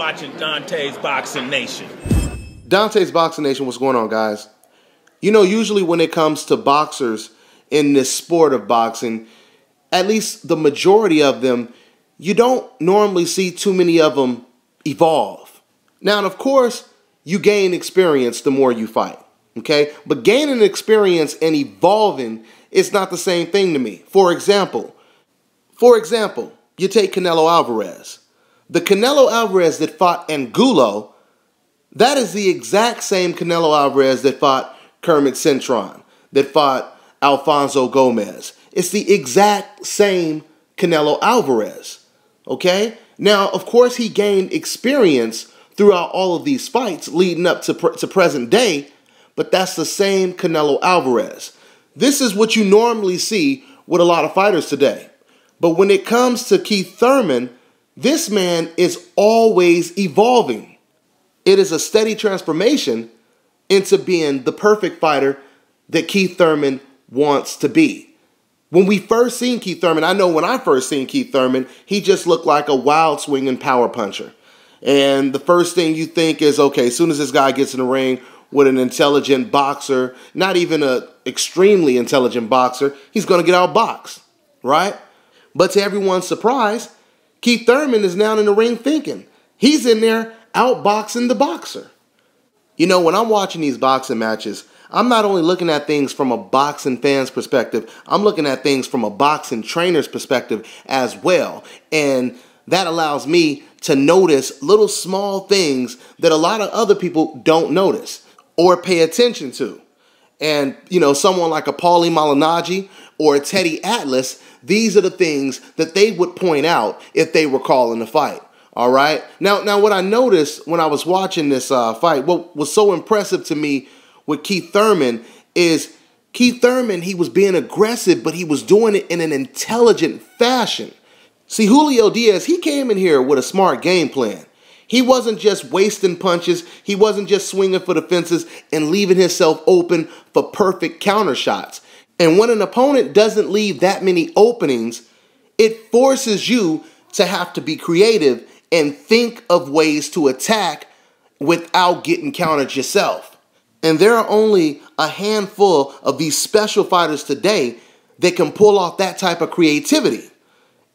watching Dante's Boxing Nation. Dante's Boxing Nation, what's going on, guys? You know, usually when it comes to boxers in this sport of boxing, at least the majority of them, you don't normally see too many of them evolve. Now, of course, you gain experience the more you fight, okay? But gaining experience and evolving is not the same thing to me. For example, you take Canelo Alvarez. The Canelo Alvarez that fought Angulo, that is the exact same Canelo Alvarez that fought Kermit Cintron, that fought Alfonso Gomez. It's the exact same Canelo Alvarez, okay? Now, of course, he gained experience throughout all of these fights leading up to present day, but that's the same Canelo Alvarez. This is what you normally see with a lot of fighters today. But when it comes to Keith Thurman, this man is always evolving. It is a steady transformation into being the perfect fighter that Keith Thurman wants to be. When we first seen Keith Thurman, I know when I first seen Keith Thurman, he just looked like a wild swinging power puncher. And the first thing you think is, okay, as soon as this guy gets in the ring with an intelligent boxer, not even an extremely intelligent boxer, he's going to get outboxed, right? But to everyone's surprise, Keith Thurman is now in the ring thinking. He's in there outboxing the boxer. You know, when I'm watching these boxing matches, I'm not only looking at things from a boxing fan's perspective, I'm looking at things from a boxing trainer's perspective as well. And that allows me to notice little small things that a lot of other people don't notice or pay attention to. And, you know, someone like a Paulie Malignaggi or a Teddy Atlas, these are the things that they would point out if they were calling the fight. All right. Now, what I noticed when I was watching this fight, what was so impressive to me with Keith Thurman is Keith Thurman, he was being aggressive, but he was doing it in an intelligent fashion. See, Julio Diaz, he came in here with a smart game plan. He wasn't just wasting punches. He wasn't just swinging for the fences and leaving himself open for perfect counter shots. And when an opponent doesn't leave that many openings, it forces you to have to be creative and think of ways to attack without getting countered yourself. And there are only a handful of these special fighters today that can pull off that type of creativity.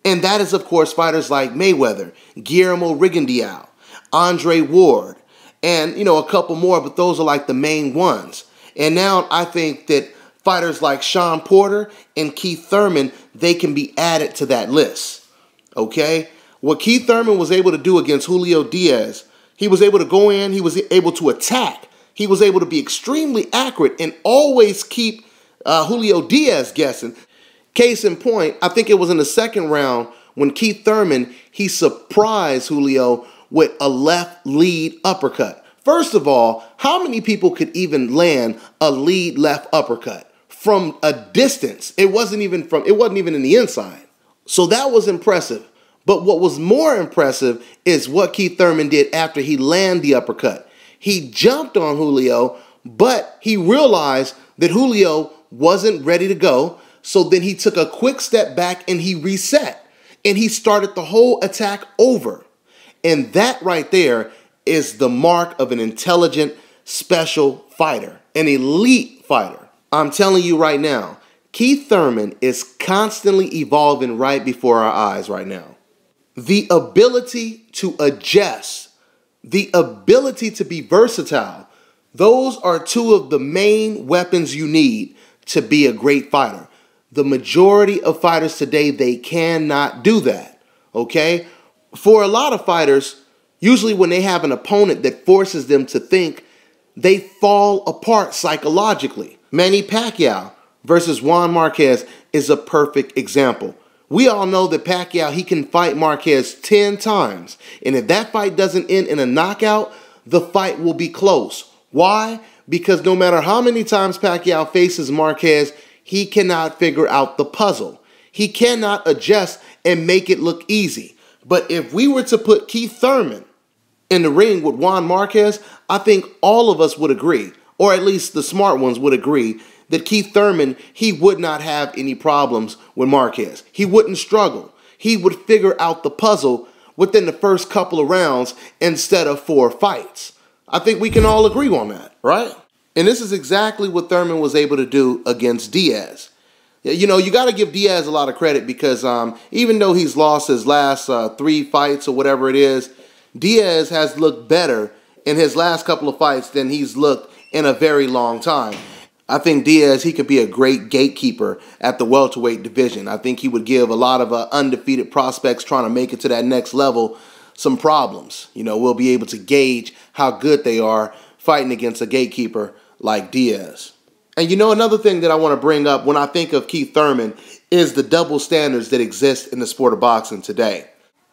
And that is, of course, fighters like Mayweather, Guillermo Rigondeaux, Andre Ward, and, you know, a couple more, but those are like the main ones. And now I think that fighters like Sean Porter and Keith Thurman, they can be added to that list, okay? What Keith Thurman was able to do against Julio Diaz, he was able to go in, he was able to attack, he was able to be extremely accurate and always keep Julio Diaz guessing. Case in point, I think it was in the second round when Keith Thurman, he surprised Julio with a left lead uppercut. First of all, how many people could even land a lead left uppercut from a distance? It wasn't even in the inside. So that was impressive. But what was more impressive is what Keith Thurman did after he landed the uppercut. He jumped on Julio, but he realized that Julio wasn't ready to go. So then he took a quick step back and he reset. And he started the whole attack over. And that right there is the mark of an intelligent, special fighter, an elite fighter. I'm telling you right now, Keith Thurman is constantly evolving right before our eyes right now. The ability to adjust, the ability to be versatile, those are two of the main weapons you need to be a great fighter. The majority of fighters today, they cannot do that, okay? For a lot of fighters, usually when they have an opponent that forces them to think, they fall apart psychologically. Manny Pacquiao versus Juan Marquez is a perfect example. We all know that Pacquiao, he can fight Marquez 10 times. And if that fight doesn't end in a knockout, the fight will be close. Why? Because no matter how many times Pacquiao faces Marquez, he cannot figure out the puzzle. He cannot adjust and make it look easy. But if we were to put Keith Thurman in the ring with Juan Marquez, I think all of us would agree, or at least the smart ones would agree, that Keith Thurman, he would not have any problems with Marquez. He wouldn't struggle. He would figure out the puzzle within the first couple of rounds instead of 4 fights. I think we can all agree on that, right? And this is exactly what Thurman was able to do against Diaz. You know, you got to give Diaz a lot of credit because even though he's lost his last 3 fights or whatever it is, Diaz has looked better in his last couple of fights than he's looked in a very long time. I think Diaz, he could be a great gatekeeper at the welterweight division. I think he would give a lot of undefeated prospects trying to make it to that next level some problems. You know, we'll be able to gauge how good they are fighting against a gatekeeper like Diaz. And you know, another thing that I want to bring up when I think of Keith Thurman is the double standards that exist in the sport of boxing today.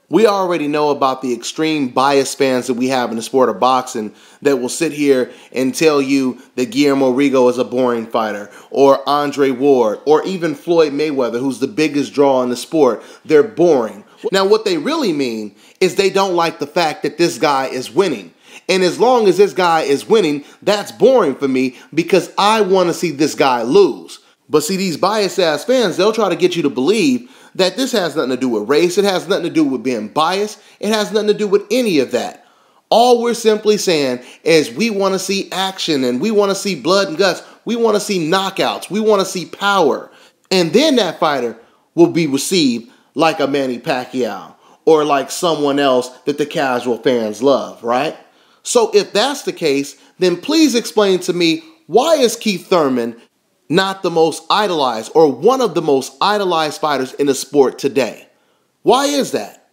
We already know about the extreme bias fans that we have in the sport of boxing that will sit here and tell you that Guillermo Rigo is a boring fighter, or Andre Ward, or even Floyd Mayweather, who's the biggest draw in the sport. They're boring. Now, what they really mean is they don't like the fact that this guy is winning. And as long as this guy is winning, that's boring for me because I want to see this guy lose. But see, these biased-ass fans, they'll try to get you to believe that this has nothing to do with race. It has nothing to do with being biased. It has nothing to do with any of that. All we're simply saying is we want to see action and we want to see blood and guts. We want to see knockouts. We want to see power. And then that fighter will be received like a Manny Pacquiao or like someone else that the casual fans love, right? So if that's the case, then please explain to me, why is Keith Thurman not the most idolized or one of the most idolized fighters in the sport today? Why is that?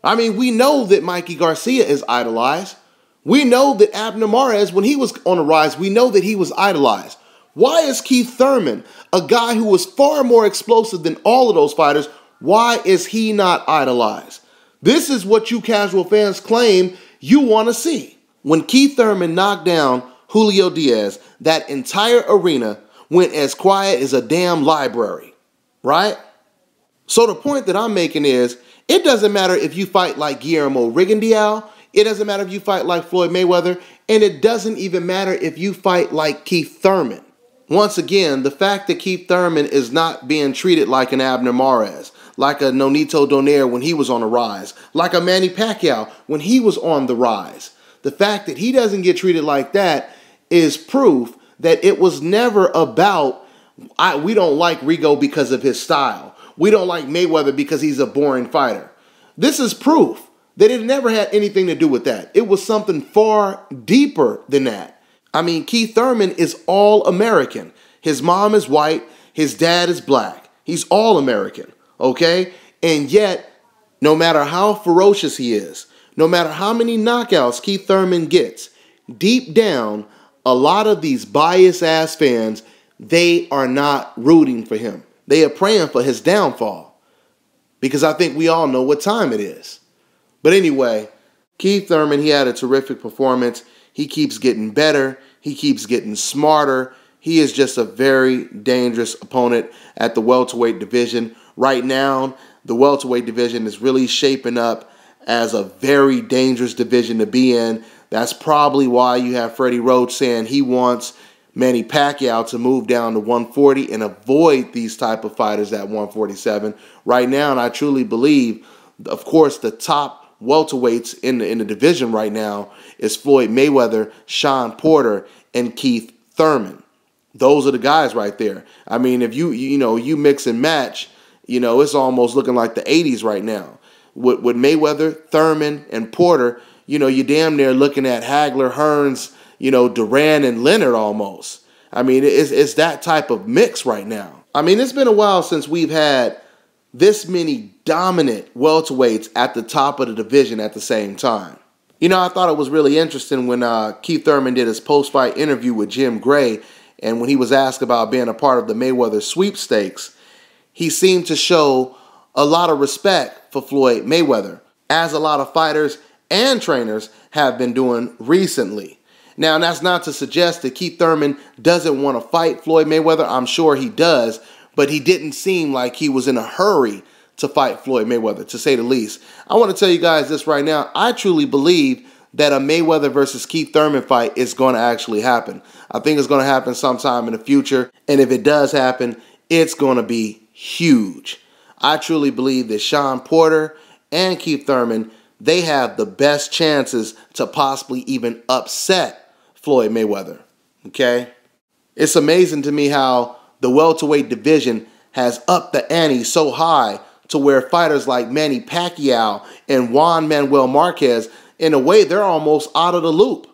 I mean, we know that Mikey Garcia is idolized. We know that Abner Mares, when he was on the rise, we know that he was idolized. Why is Keith Thurman, a guy who was far more explosive than all of those fighters, why is he not idolized? This is what you casual fans claim you want to see. When Keith Thurman knocked down Julio Diaz, that entire arena went as quiet as a damn library, right? So the point that I'm making is, it doesn't matter if you fight like Guillermo Rigondeaux, it doesn't matter if you fight like Floyd Mayweather, and it doesn't even matter if you fight like Keith Thurman. Once again, the fact that Keith Thurman is not being treated like an Abner Mares, like a Nonito Donaire when he was on the rise, like a Manny Pacquiao when he was on the rise. The fact that he doesn't get treated like that is proof that it was never about, we don't like Rigo because of his style. We don't like Mayweather because he's a boring fighter. This is proof that it never had anything to do with that. It was something far deeper than that. I mean, Keith Thurman is all American. His mom is white. His dad is black. He's all American, okay? And yet, no matter how ferocious he is, no matter how many knockouts Keith Thurman gets, deep down, a lot of these biased-ass fans, they are not rooting for him. They are praying for his downfall because I think we all know what time it is. But anyway, Keith Thurman, he had a terrific performance. He keeps getting better. He keeps getting smarter. He is just a very dangerous opponent at the welterweight division. Right now, the welterweight division is really shaping up as a very dangerous division to be in. That's probably why you have Freddie Roach saying he wants Manny Pacquiao to move down to 140 and avoid these type of fighters at 147. Right now, and I truly believe, of course, the top welterweights in the division right now is Floyd Mayweather, Sean Porter, and Keith Thurman. Those are the guys right there. I mean, if you mix and match, it's almost looking like the 80s right now. With Mayweather, Thurman, and Porter, you're damn near looking at Hagler, Hearns, Duran, and Leonard almost. I mean, it's that type of mix right now. I mean, it's been a while since we've had this many dominant welterweights at the top of the division at the same time. I thought it was really interesting when Keith Thurman did his post-fight interview with Jim Gray, and when he was asked about being a part of the Mayweather sweepstakes, he seemed to show a lot of respect for Floyd Mayweather, as a lot of fighters and trainers have been doing recently. Now, that's not to suggest that Keith Thurman doesn't want to fight Floyd Mayweather. I'm sure he does, but he didn't seem like he was in a hurry to fight Floyd Mayweather, to say the least. I want to tell you guys this right now. I truly believe that a Mayweather versus Keith Thurman fight is going to actually happen. I think it's going to happen sometime in the future, and if it does happen, it's going to be huge. I truly believe that Sean Porter and Keith Thurman, they have the best chances to possibly even upset Floyd Mayweather. Okay? It's amazing to me how the welterweight division has upped the ante so high to where fighters like Manny Pacquiao and Juan Manuel Marquez, in a way, they're almost out of the loop.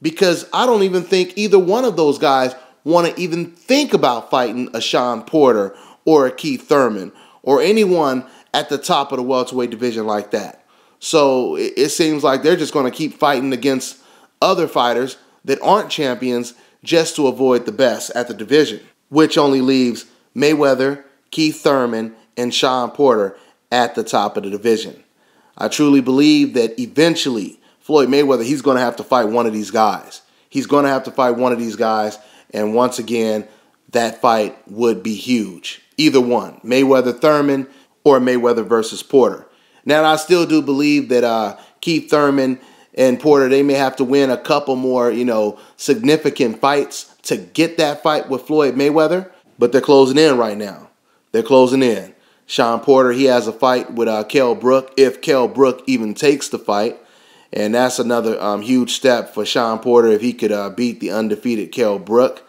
Because I don't even think either one of those guys want to even think about fighting a Shawn Porter or a Keith Thurman or anyone at the top of the welterweight division like that. So it seems like they're just going to keep fighting against other fighters that aren't champions just to avoid the best at the division, which only leaves Mayweather, Keith Thurman, and Shawn Porter at the top of the division. I truly believe that eventually Floyd Mayweather, he's going to have to fight one of these guys. He's going to have to fight one of these guys, and once again, that fight would be huge. Either one, Mayweather Thurman or Mayweather versus Porter. Now, I still do believe that Keith Thurman and Porter, they may have to win a couple more, significant fights to get that fight with Floyd Mayweather, but they're closing in right now. They're closing in. Shawn Porter, he has a fight with Kell Brook, if Kell Brook even takes the fight. And that's another huge step for Shawn Porter if he could beat the undefeated Kell Brook.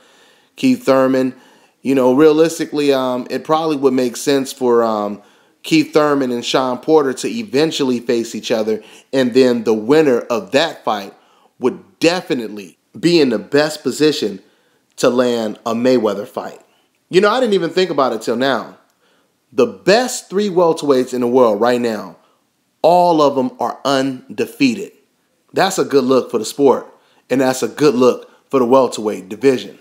Keith Thurman, realistically, it probably would make sense for Keith Thurman and Shawn Porter to eventually face each other. And then the winner of that fight would definitely be in the best position to land a Mayweather fight. I didn't even think about it till now. The best 3 welterweights in the world right now, all of them are undefeated. That's a good look for the sport, and that's a good look for the welterweight division.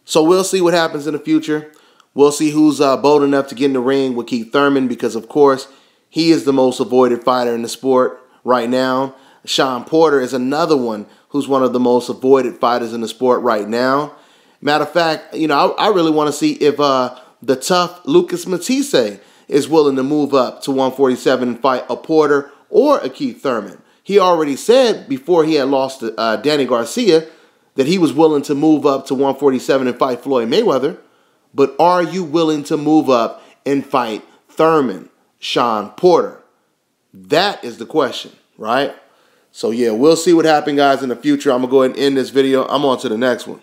So we'll see what happens in the future. We'll see who's bold enough to get in the ring with Keith Thurman because, of course, he is the most avoided fighter in the sport right now. Shawn Porter is another one who's one of the most avoided fighters in the sport right now. Matter of fact, I really want to see if the tough Lucas Matisse is willing to move up to 147 and fight a Porter or a Keith Thurman. He already said before he had lost to Danny Garcia that he was willing to move up to 147 and fight Floyd Mayweather. But are you willing to move up and fight Thurman, Shawn Porter? That is the question, right? So, yeah, we'll see what happens, guys, in the future. I'm going to go ahead and end this video. I'm on to the next one.